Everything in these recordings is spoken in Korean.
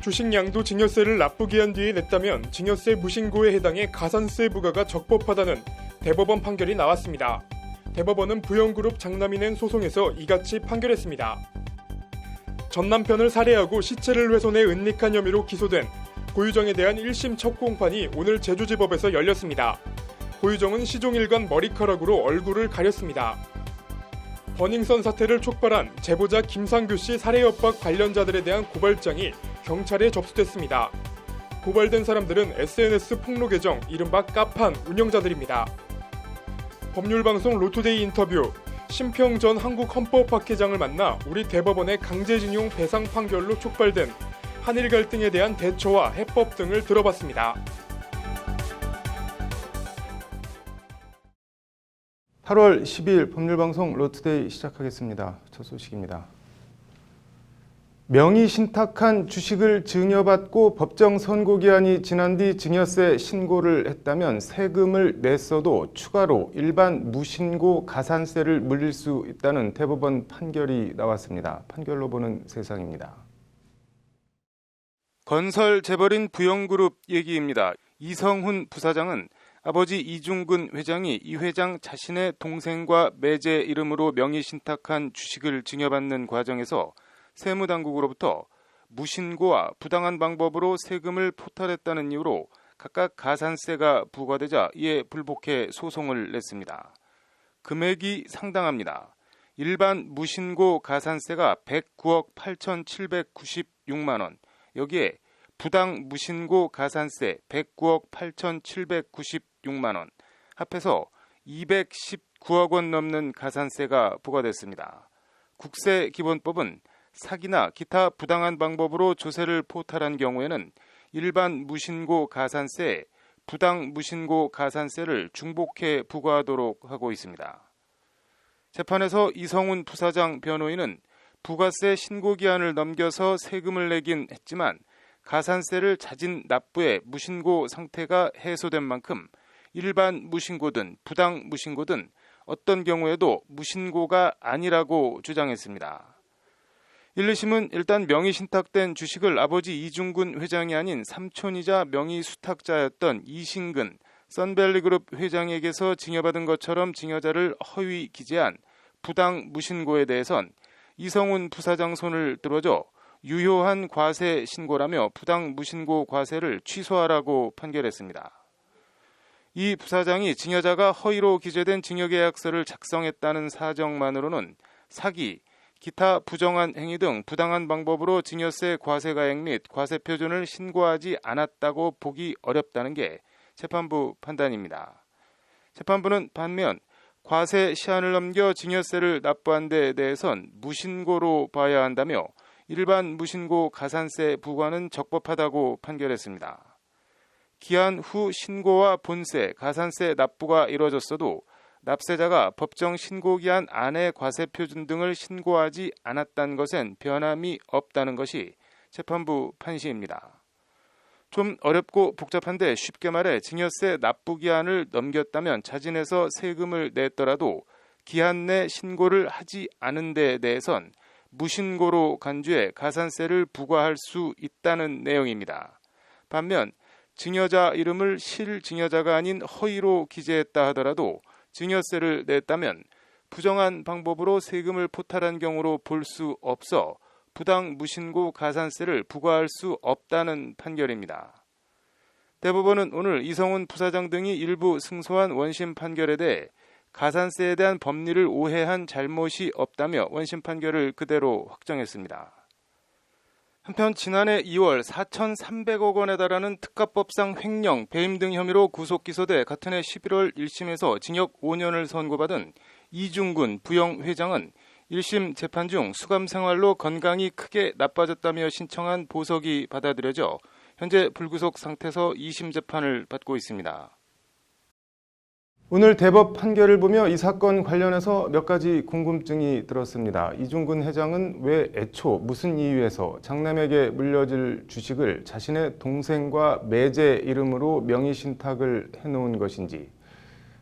주식 양도증여세를 납부기 한 뒤에 냈다면 증여세 무신고에 해당해 가산세 부과가 적법하다는 대법원 판결이 나왔습니다. 대법원은 부영그룹 장남이 낸 소송에서 이같이 판결했습니다. 전 남편을 살해하고 시체를 훼손해 은닉한 혐의로 기소된 고유정에 대한 1심 첫 공판이 오늘 제주지법에서 열렸습니다. 고유정은 시종일관 머리카락으로 얼굴을 가렸습니다. 버닝썬 사태를 촉발한 제보자 김상규 씨 살해 협박 관련자들에 대한 고발장이 경찰에 접수됐습니다. 고발된 사람들은 SNS 폭로 계정 이른바 까판 운영자들입니다. 법률방송 로투데이 인터뷰, 심평 전 한국헌법학회장을 만나 우리 대법원의 강제징용 배상 판결로 촉발된 한일 갈등에 대한 대처와 해법 등을 들어봤습니다. 8월 12일 법률방송 로투데이 시작하겠습니다. 첫 소식입니다. 명의 신탁한 주식을 증여받고 법정 선고기한이 지난 뒤 증여세 신고를 했다면 세금을 냈어도 추가로 일반 무신고 가산세를 물릴 수 있다는 대법원 판결이 나왔습니다. 판결로 보는 세상입니다. 건설 재벌인 부영그룹 얘기입니다. 이성훈 부사장은 아버지 이중근 회장이 이 회장 자신의 동생과 매제 이름으로 명의 신탁한 주식을 증여받는 과정에서 세무당국으로부터 무신고와 부당한 방법으로 세금을 포탈했다는 이유로 각각 가산세가 부과되자 이에 불복해 소송을 냈습니다. 금액이 상당합니다. 일반 무신고 가산세가 109억 8,796만 원, 여기에 부당 무신고 가산세 109억 8,796만 원, 합해서 219억 원 넘는 가산세가 부과됐습니다. 국세기본법은 사기나 기타 부당한 방법으로 조세를 포탈한 경우에는 일반 무신고 가산세에 부당 무신고 가산세를 중복해 부과하도록 하고 있습니다. 재판에서 이성훈 부사장 변호인은 부가세 신고기한을 넘겨서 세금을 내긴 했지만 가산세를 자진 납부해 무신고 상태가 해소된 만큼 일반 무신고든 부당 무신고든 어떤 경우에도 무신고가 아니라고 주장했습니다. 1, 2심은 일단 명의 신탁된 주식을 아버지 이중근 회장이 아닌 삼촌이자 명의 수탁자였던 이신근 썬밸리그룹 회장에게서 증여받은 것처럼 증여자를 허위 기재한 부당 무신고에 대해선 이성훈 부사장 손을 들어줘 유효한 과세 신고라며 부당 무신고 과세를 취소하라고 판결했습니다. 이 부사장이 증여자가 허위로 기재된 증여계약서를 작성했다는 사정만으로는 사기, 기타 부정한 행위 등 부당한 방법으로 증여세 과세가액 및 과세표준을 신고하지 않았다고 보기 어렵다는 게 재판부 판단입니다. 재판부는 반면 과세 시한을 넘겨 증여세를 납부한 데 대해선 무신고로 봐야 한다며 일반 무신고 가산세 부과는 적법하다고 판결했습니다. 기한 후 신고와 본세, 가산세 납부가 이뤄졌어도 납세자가 법정 신고기한 안에 과세표준 등을 신고하지 않았다는 것엔 변함이 없다는 것이 재판부 판시입니다. 좀 어렵고 복잡한데 쉽게 말해 증여세 납부기한을 넘겼다면 자진해서 세금을 냈더라도 기한 내 신고를 하지 않은 데 대해선 무신고로 간주해 가산세를 부과할 수 있다는 내용입니다. 반면 증여자 이름을 실증여자가 아닌 허위로 기재했다 하더라도 증여세를 냈다면 부정한 방법으로 세금을 포탈한 경우로 볼 수 없어 부당 무신고 가산세를 부과할 수 없다는 판결입니다. 대법원은 오늘 이성훈 부사장 등이 일부 승소한 원심 판결에 대해 가산세에 대한 법리를 오해한 잘못이 없다며 원심 판결을 그대로 확정했습니다. 한편 지난해 2월 4,300억 원에 달하는 특가법상 횡령, 배임 등 혐의로 구속 기소돼 같은 해 11월 1심에서 징역 5년을 선고받은 이중근 부영 회장은 1심 재판 중 수감 생활로 건강이 크게 나빠졌다며 신청한 보석이 받아들여져 현재 불구속 상태에서 2심 재판을 받고 있습니다. 오늘 대법 판결을 보며 이 사건 관련해서 몇 가지 궁금증이 들었습니다. 이중근 회장은 왜 애초 무슨 이유에서 장남에게 물려줄 주식을 자신의 동생과 매제 이름으로 명의신탁을 해놓은 것인지,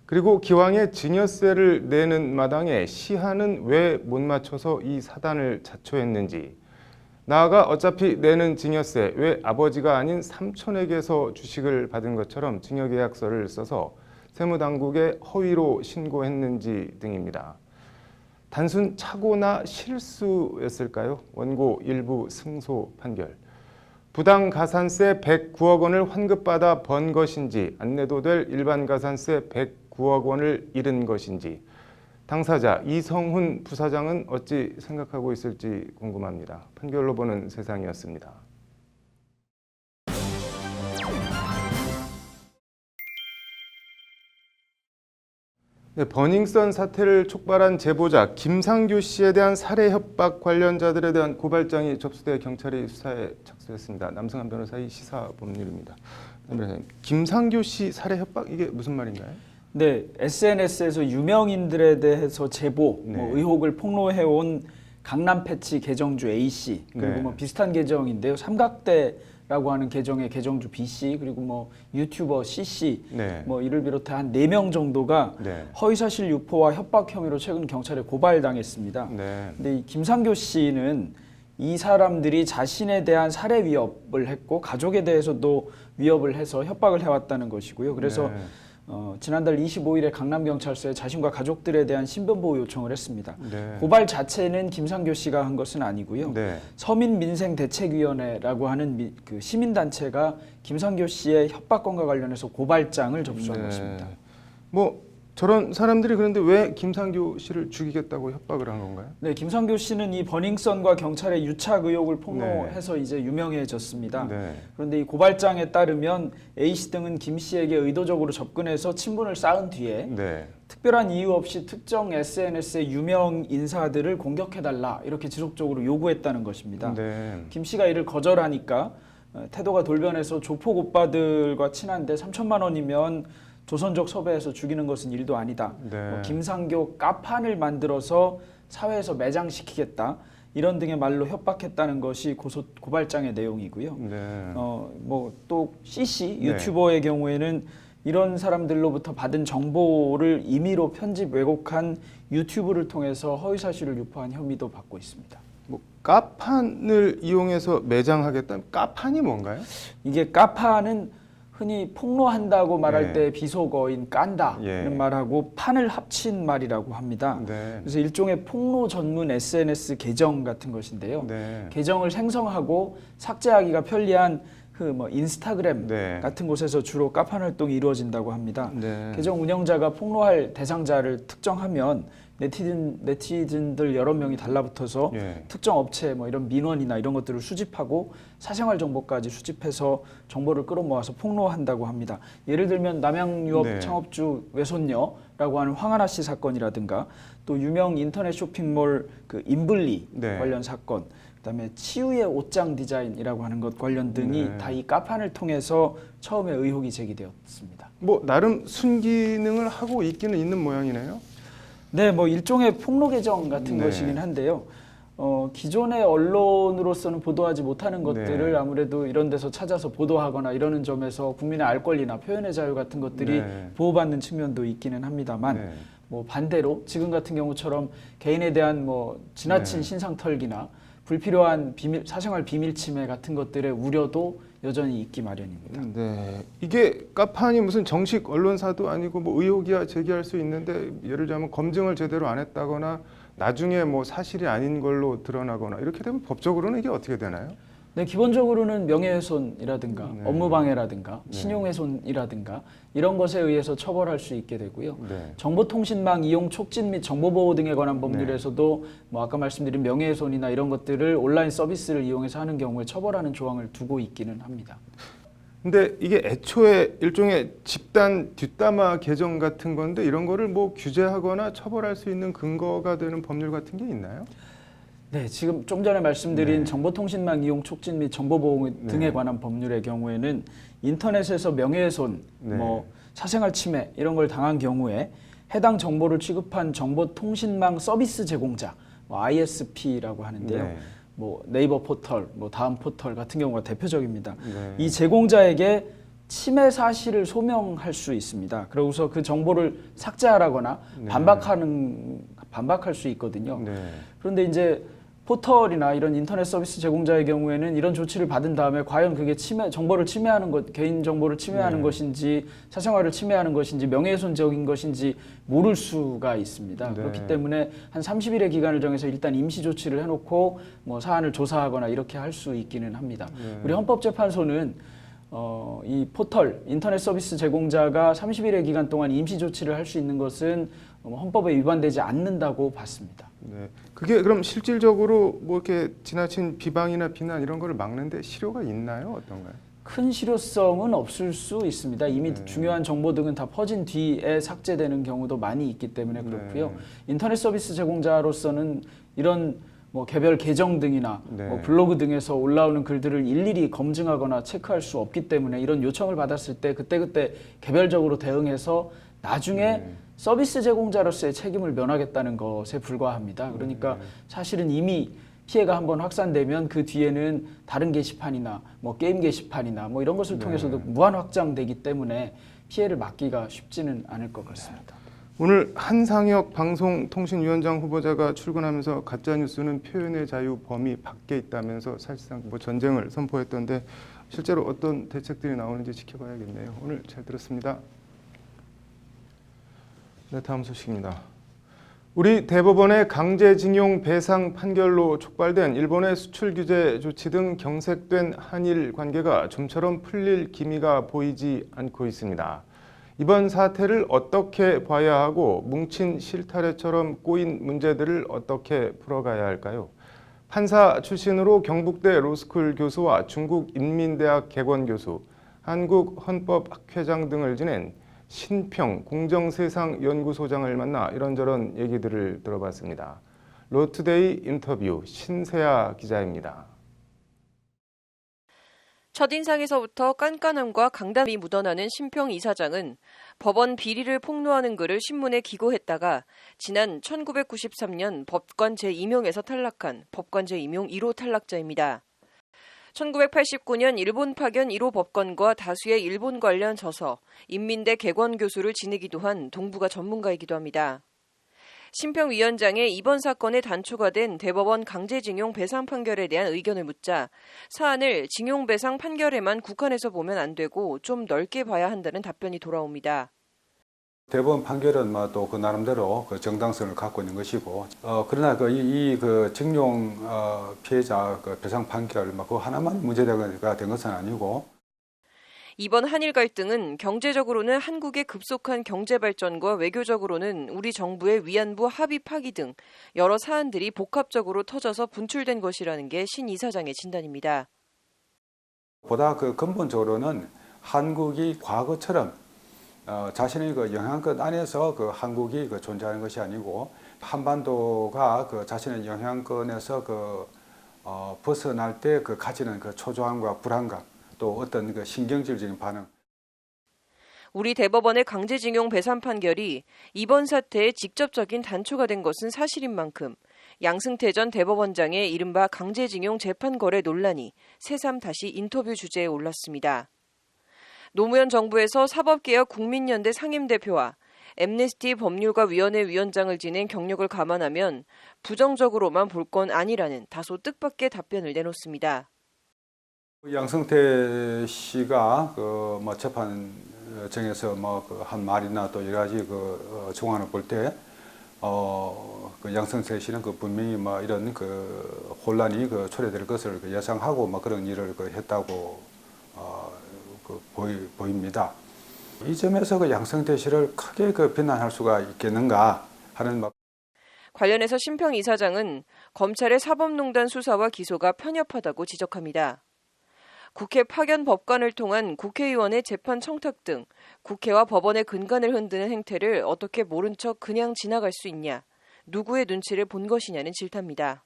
그리고 기왕에 증여세를 내는 마당에 시한은 왜 못 맞춰서 이 사단을 자초했는지, 나아가 어차피 내는 증여세, 왜 아버지가 아닌 삼촌에게서 주식을 받은 것처럼 증여계약서를 써서 세무당국에 허위로 신고했는지 등입니다. 단순 착오나 실수였을까요? 원고 일부 승소 판결. 부당 가산세 109억 원을 환급받아 번 것인지 안 내도 될 일반 가산세 109억 원을 잃은 것인지 당사자 이성훈 부사장은 어찌 생각하고 있을지 궁금합니다. 판결로 보는 세상이었습니다. 네, 버닝썬 사태를 촉발한 제보자 김상규 씨에 대한 살해 협박 관련자들에 대한 고발장이 접수돼 경찰이 수사에 착수했습니다. 남승한 변호사의 시사법률입니다. 변호사님, 김상규 씨 살해 협박 이게 무슨 말인가요? 네, SNS에서 유명인들에 대해서 제보, 네. 의혹을 폭로해온 강남 패치 계정주 A 씨 그리고 네. 뭐 비슷한 계정인데요, 삼각대라고 하는 계정의 계정주 B 씨 그리고 뭐 유튜버 C 씨, 네. 뭐 이를 비롯해 한 4명 정도가 네. 허위사실 유포와 협박 혐의로 최근 경찰에 고발당했습니다. 네. 근데 이 김상교 씨는 이 사람들이 자신에 대한 살해 위협을 했고 가족에 대해서도 위협을 해서 협박을 해왔다는 것이고요. 그래서 네. 지난달 25일에 강남경찰서에 자신과 가족들에 대한 신변보호 요청을 했습니다. 네. 고발 자체는 김상교 씨가 한 것은 아니고요. 네. 서민민생대책위원회라고 하는 그 시민단체가 김상교 씨의 협박건과 관련해서 고발장을 접수한 것입니다. 뭐 저런 사람들이 그런데 왜 김상규 씨를 죽이겠다고 협박을 한 건가요? 네, 김상교 씨는 이 버닝썬과 경찰의 유착 의혹을 폭로해서 이제 유명해졌습니다. 네. 그런데 이 고발장에 따르면 A 씨 등은 김 씨에게 의도적으로 접근해서 친분을 쌓은 뒤에 네. 특별한 이유 없이 특정 SNS의 유명 인사들을 공격해달라 이렇게 지속적으로 요구했다는 것입니다. 네. 김 씨가 이를 거절하니까 태도가 돌변해서 조폭 오빠들과 친한데 3천만 원이면 조선족 섭외해서 죽이는 것은 일도 아니다. 네. 김상교 까판을 만들어서 사회에서 매장시키겠다. 이런 등의 말로 협박했다는 것이 고발장의 내용이고요. 네. 뭐 또 CC 네. 유튜버의 경우에는 이런 사람들로부터 받은 정보를 임의로 편집 왜곡한 유튜브를 통해서 허위 사실을 유포한 혐의도 받고 있습니다. 뭐 까판을 이용해서 매장하겠다. 까판이 뭔가요? 이게 까판은 흔히 폭로한다고 말할 네. 때 비속어인 깐다 예. 이런 말하고 판을 합친 말이라고 합니다. 네. 그래서 일종의 폭로 전문 SNS 계정 같은 것인데요. 네. 계정을 생성하고 삭제하기가 편리한 그 뭐 인스타그램 네. 같은 곳에서 주로 까판 활동이 이루어진다고 합니다. 네. 계정 운영자가 폭로할 대상자를 특정하면 네티즌들 여러 명이 달라붙어서 예. 특정 업체 뭐 이런 민원이나 이런 것들을 수집하고 사생활 정보까지 수집해서 정보를 끌어모아서 폭로한다고 합니다. 예를 들면 남양유업 네. 창업주 외손녀라고 하는 황하나 씨 사건이라든가 또 유명 인터넷 쇼핑몰 그 인블리 네. 관련 사건, 그다음에 치유의 옷장 디자인이라고 하는 것 관련 등이 네. 다 이 까판을 통해서 처음에 의혹이 제기되었습니다. 뭐 나름 순기능을 하고 있기는 있는 모양이네요. 네, 뭐 일종의 폭로 계정 같은 네. 것이긴 한데요. 기존의 언론으로서는 보도하지 못하는 것들을 네. 아무래도 이런 데서 찾아서 보도하거나 이러는 점에서 국민의 알 권리나 표현의 자유 같은 것들이 네. 보호받는 측면도 있기는 합니다만 네. 뭐 반대로 지금 같은 경우처럼 개인에 대한 뭐 지나친 네. 신상 털기나 불필요한 사생활 비밀 침해 같은 것들의 우려도 여전히 있기 마련입니다. 네. 이게 까판이 무슨 정식 언론사도 아니고 뭐 의혹이야 제기할 수 있는데 예를 들자면 검증을 제대로 안 했다거나 나중에 뭐 사실이 아닌 걸로 드러나거나 이렇게 되면 법적으로는 이게 어떻게 되나요? 네, 기본적으로는 명예훼손이라든가 네. 업무방해라든가 네. 신용훼손이라든가 이런 것에 의해서 처벌할 수 있게 되고요. 네. 정보통신망 이용 촉진 및 정보보호 등에 관한 법률에서도 뭐 아까 말씀드린 명예훼손이나 이런 것들을 온라인 서비스를 이용해서 하는 경우에 처벌하는 조항을 두고 있기는 합니다. 근데 이게 애초에 일종의 집단 뒷담화 계정 같은 건데 이런 거를 뭐 규제하거나 처벌할 수 있는 근거가 되는 법률 같은 게 있나요? 네, 지금 좀 전에 말씀드린 네. 정보통신망 이용 촉진 및 정보보호 등에 네. 관한 법률의 경우에는 인터넷에서 명예훼손, 네. 뭐 사생활 침해 이런 걸 당한 경우에 해당 정보를 취급한 정보통신망 서비스 제공자, 뭐 ISP라고 하는데요. 네. 뭐 네이버 포털, 뭐 다음 포털 같은 경우가 대표적입니다. 네. 이 제공자에게 침해 사실을 소명할 수 있습니다. 그러고서 그 정보를 삭제하라거나 네. 반박할 수 있거든요. 네. 그런데 이제 포털이나 이런 인터넷 서비스 제공자의 경우에는 이런 조치를 받은 다음에 과연 그게 정보를 침해하는 것, 개인 정보를 침해하는 것인지 사생활을 침해하는 것인지 명예훼손적인 것인지 모를 수가 있습니다. 그렇기 때문에 한 30일의 기간을 정해서 일단 임시 조치를 해놓고 뭐 사안을 조사하거나 이렇게 할 수 있기는 합니다. 우리 헌법재판소는 이 포털 인터넷 서비스 제공자가 30일의 기간 동안 임시 조치를 할 수 있는 것은 헌법에 위반되지 않는다고 봤습니다. 네. 그게 그럼 실질적으로 뭐 이렇게 지나친 비방이나 비난 이런 거를 막는데 실효가 있나요? 어떤가요? 큰 실효성은 없을 수 있습니다. 이미 중요한 정보 등은 다 퍼진 뒤에 삭제되는 경우도 많이 있기 때문에 그렇고요. 인터넷 서비스 제공자로서는 이런 뭐 개별 계정 등이나 뭐 블로그 등에서 올라오는 글들을 일일이 검증하거나 체크할 수 없기 때문에 이런 요청을 받았을 때 그때그때 개별적으로 대응해서 나중에 서비스 제공자로서의 책임을 면하겠다는 것에 불과합니다. 그러니까 사실은 이미 피해가 한번 확산되면 그 뒤에는 다른 게시판이나 뭐 게임 게시판이나 뭐 이런 것을 통해서도 무한 확장되기 때문에 피해를 막기가 쉽지는 않을 것 같습니다. 오늘 한상혁 방송통신위원장 후보자가 출근하면서 가짜뉴스는 표현의 자유 범위 밖에 있다면서 사실상 뭐 전쟁을 선포했던데 실제로 어떤 대책들이 나오는지 지켜봐야겠네요. 오늘 잘 들었습니다. 네, 다음 소식입니다. 우리 대법원의 강제징용 배상 판결로 촉발된 일본의 수출 규제 조치 등 경색된 한일 관계가 좀처럼 풀릴 기미가 보이지 않고 있습니다. 이번 사태를 어떻게 봐야 하고 뭉친 실타래처럼 꼬인 문제들을 어떻게 풀어가야 할까요? 판사 출신으로 경북대 로스쿨 교수와 중국인민대학 개원 교수, 한국헌법학회장 등을 지낸 신평 공정세상연구소장을 만나 이런저런 얘기들을 들어봤습니다. 로투데이 인터뷰 신세아 기자입니다. 첫인상에서부터 깐깐함과 강단이 묻어나는 신평 이사장은 법원 비리를 폭로하는 글을 신문에 기고했다가 지난 1993년 법관 제2명에서 탈락한 법관 제2명 1호 탈락자입니다. 1989년 일본 파견 1호 법관과 다수의 일본 관련 저서, 인민대 개권 교수를 지내기도 한 동북아 전문가이기도 합니다. 신평 위원장의 이번 사건에 단초가 된 대법원 강제징용 배상 판결에 대한 의견을 묻자 사안을 징용 배상 판결에만 국한해서 보면 안 되고 좀 넓게 봐야 한다는 답변이 돌아옵니다. 대법원 판결은 또 그 나름대로 그 정당성을 갖고 있는 것이고, 그러나 그 징용 피해자 그 배상 판결 그 하나만 문제가 된 것은 아니고. 이번 한일 갈등은 경제적으로는 한국의 급속한 경제 발전과 외교적으로는 우리 정부의 위안부 합의 파기 등 여러 사안들이 복합적으로 터져서 분출된 것이라는 게 신 이사장의 진단입니다. 보다 그 근본적으로는 한국이 과거처럼 자신의 그 영향권 안에서 그 한국이 그 존재하는 것이 아니고 한반도가 그 자신의 영향권에서 벗어날 때 그 가지는 그 초조함과 불안감 또 어떤 그 신경질적인 반응. 우리 대법원의 강제징용 배상 판결이 이번 사태의 직접적인 단초가 된 것은 사실인 만큼 양승태 전 대법원장의 이른바 강제징용 재판 거래 논란이 새삼 다시 인터뷰 주제에 올랐습니다. 노무현 정부에서 사법개혁 국민연대 상임대표와 엠네스티 법률가위원회 위원장을 지낸 경력을 감안하면 부정적으로만 볼 건 아니라는 다소 뜻밖의 답변을 내놓습니다. 양승태 씨가 재판정에서 한 말이나 또 여러 가지 정황을 볼 때 양승태 씨는 분명히 이런 혼란이 초래될 것을 예상하고 그런 일을 했다고 보입니다. 이 점에서 양승태 씨를 크게 비난할 수가 있겠는가 하는 관련해서 신평 이사장은 검찰의 사법농단 수사와 기소가 편협하다고 지적합니다. 국회 파견 법관을 통한 국회의원의 재판 청탁 등 국회와 법원의 근간을 흔드는 행태를 어떻게 모른 척 그냥 지나갈 수 있냐, 누구의 눈치를 본 것이냐는 질타입니다.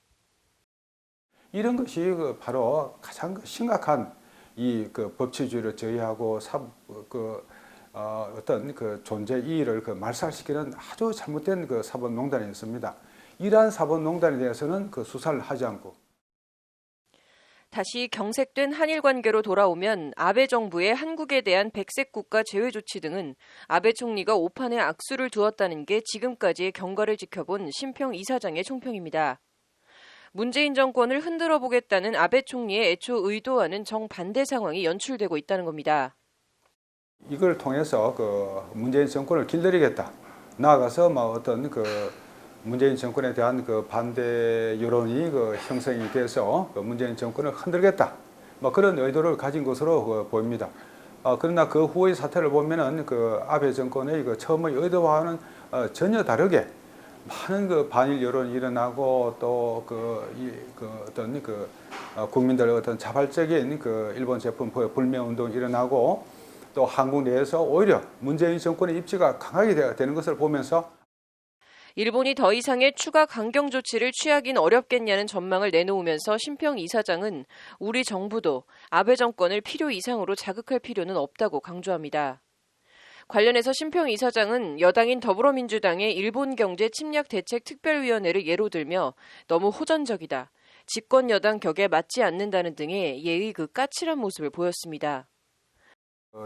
이런 것이 바로 가장 심각한 이 법치주의를 저해하고 어떤 존재 이의를 말살시키는 아주 잘못된 사법농단이 있습니다. 이러한 사법농단에 대해서는 수사를 하지 않고. 다시 경색된 한일 관계로 돌아오면 아베 정부의 한국에 대한 백색 국가 제외 조치 등은 아베 총리가 오판에 악수를 두었다는 게 지금까지의 경과를 지켜본 신평 이사장의 총평입니다. 문재인 정권을 흔들어 보겠다는 아베 총리의 애초 의도와는 정반대 상황이 연출되고 있다는 겁니다. 이걸 통해서 문재인 정권을 길들이겠다. 나아가서 어떤 문재인 정권에 대한 반대 여론이 형성이 돼서 문재인 정권을 흔들겠다. 그런 의도를 가진 것으로 보입니다. 그러나 그 후의 사태를 보면은 아베 정권의 처음의 의도와는 전혀 다르게 많은 반일 여론이 일어나고 또 어떤 국민들의 어떤 자발적인 일본 제품 불매 운동이 일어나고 또 한국 내에서 오히려 문재인 정권의 입지가 강하게 되는 것을 보면서 일본이 더 이상의 추가 강경 조치를 취하긴 어렵겠냐는 전망을 내놓으면서 심평 이사장은 우리 정부도 아베 정권을 필요 이상으로 자극할 필요는 없다고 강조합니다. 관련해서 심평 이사장은 여당인 더불어민주당의 일본 경제 침략 대책 특별위원회를 예로 들며 너무 호전적이다. 집권 여당 격에 맞지 않는다는 등의 예의 까칠한 모습을 보였습니다.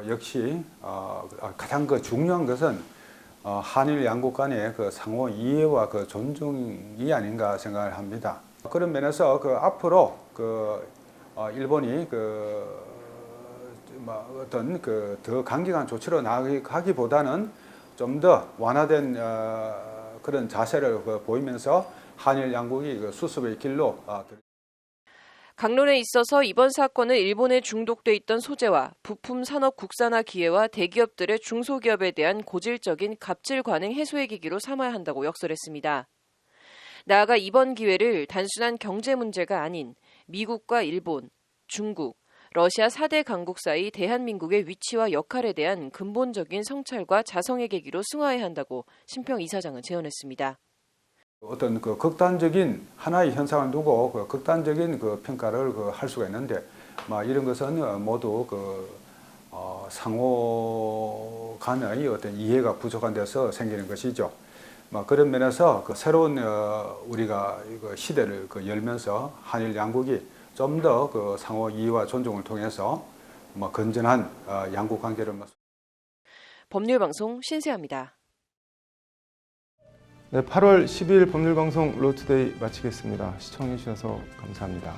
역시 가장 중요한 것은 한일 양국 간의 상호 이해와 존중이 아닌가 생각을 합니다. 그런 면에서 앞으로 일본이 어떤 더 강경한 조치로 나아가기보다는 좀 더 완화된 그런 자세를 보이면서 한일 양국이 수습의 길로 강론에 있어서 이번 사건은 일본에 중독돼 있던 소재와 부품 산업 국산화 기회와 대기업들의 중소기업에 대한 고질적인 갑질 관행 해소의 계기로 삼아야 한다고 역설했습니다. 나아가 이번 기회를 단순한 경제 문제가 아닌 미국과 일본, 중국, 러시아 4대 강국 사이 대한민국의 위치와 역할에 대한 근본적인 성찰과 자성의 계기로 승화해야 한다고 심평 이사장은 제언했습니다. 어떤 극단적인 하나의 현상을 두고 극단적인 평가를 할 수가 있는데 이런 것은 모두 상호 간의 어떤 이해가 부족한 데서 생기는 것이죠. 그런 면에서 새로운 우리가 시대를 열면서 한일 양국이 좀 더 상호 이해와 존중을 통해서 건전한 양국 관계를 법률방송 신세아입니다. 네, 8월 12일 법률방송 로투데이 마치겠습니다. 시청해주셔서 감사합니다.